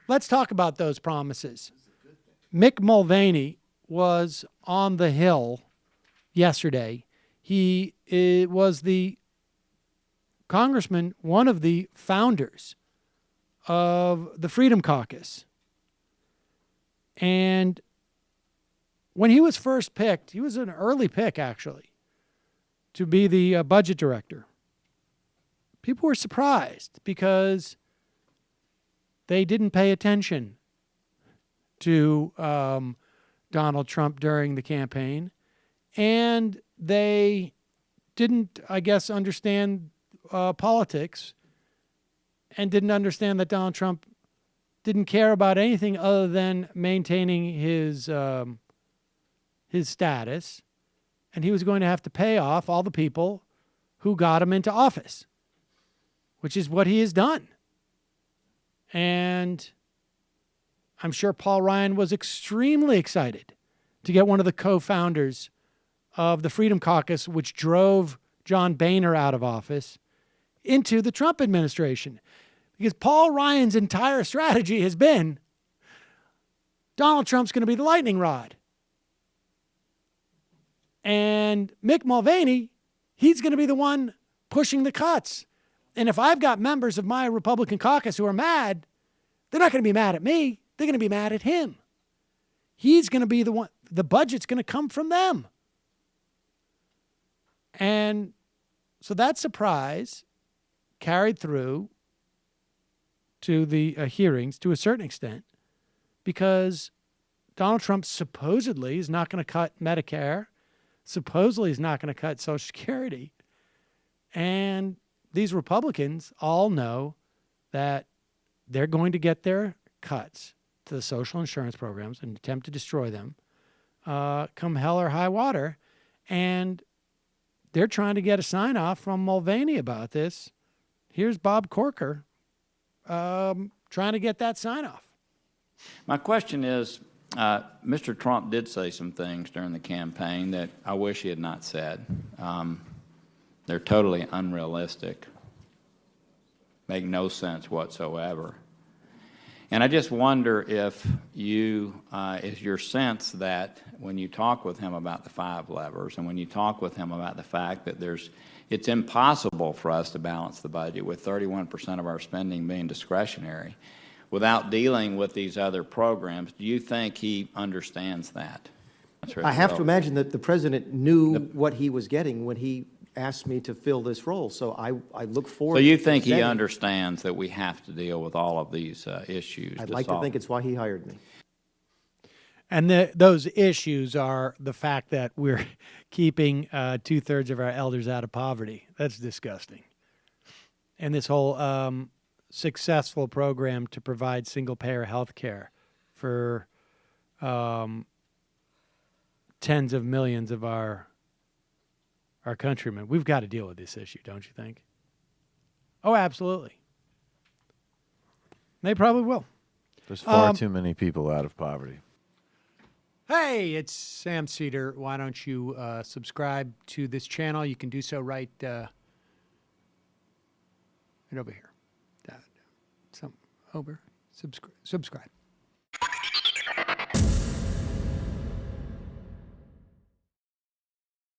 let's talk about those promises. Mick Mulvaney was on the Hill yesterday. He was the congressman, one of the founders of the Freedom Caucus. And when he was first picked, he was an early pick, actually, to be the budget director. People were surprised because they didn't pay attention to Donald Trump during the campaign. And they didn't, I guess, understand politics and didn't understand that Donald Trump didn't care about anything other than maintaining his status. And he was going to have to pay off all the people who got him into office, which is what he has done. And I'm sure Paul Ryan was extremely excited to get one of the co-founders of the Freedom Caucus, which drove John Boehner out of office, into the Trump administration. Because Paul Ryan's entire strategy has been Donald Trump's going to be the lightning rod. And Mick Mulvaney, he's going to be the one pushing the cuts. And if I've got members of my Republican caucus who are mad, they're not going to be mad at me. They're going to be mad at him. He's going to be the one. The budget's going to come from them. And so that surprise carried through to the hearings to a certain extent because Donald Trump supposedly is not going to cut Medicare, supposedly is not going to cut Social Security. And these Republicans all know that they're going to get their cuts to the social insurance programs and attempt to destroy them come hell or high water. And they're trying to get a sign-off from Mulvaney about this. Here's Bob Corker trying to get that sign-off. My question is, Mr. Trump did say some things during the campaign that I wish he had not said. They're totally unrealistic, make no sense whatsoever. And I just wonder if is your sense that when you talk with him about the 5 levers and when you talk with him about the fact that it's impossible for us to balance the budget with 31% of our spending being discretionary without dealing with these other programs, do you think he understands that? I have to imagine that the president knew what he was getting when he asked me to fill this role. So I look forward to So you think he understands that we have to deal with all of these issues? I'd like to think it's why he hired me. And those issues are the fact that we're keeping 2/3 of our elders out of poverty. That's disgusting. And this whole successful program to provide single-payer health care for tens of millions of our countrymen. We've got to deal with this issue, don't you think? Oh, absolutely. They probably will. There's far too many people out of poverty. Hey, it's Sam Seder. Why don't you subscribe to this channel? You can do so right over here. Subscribe.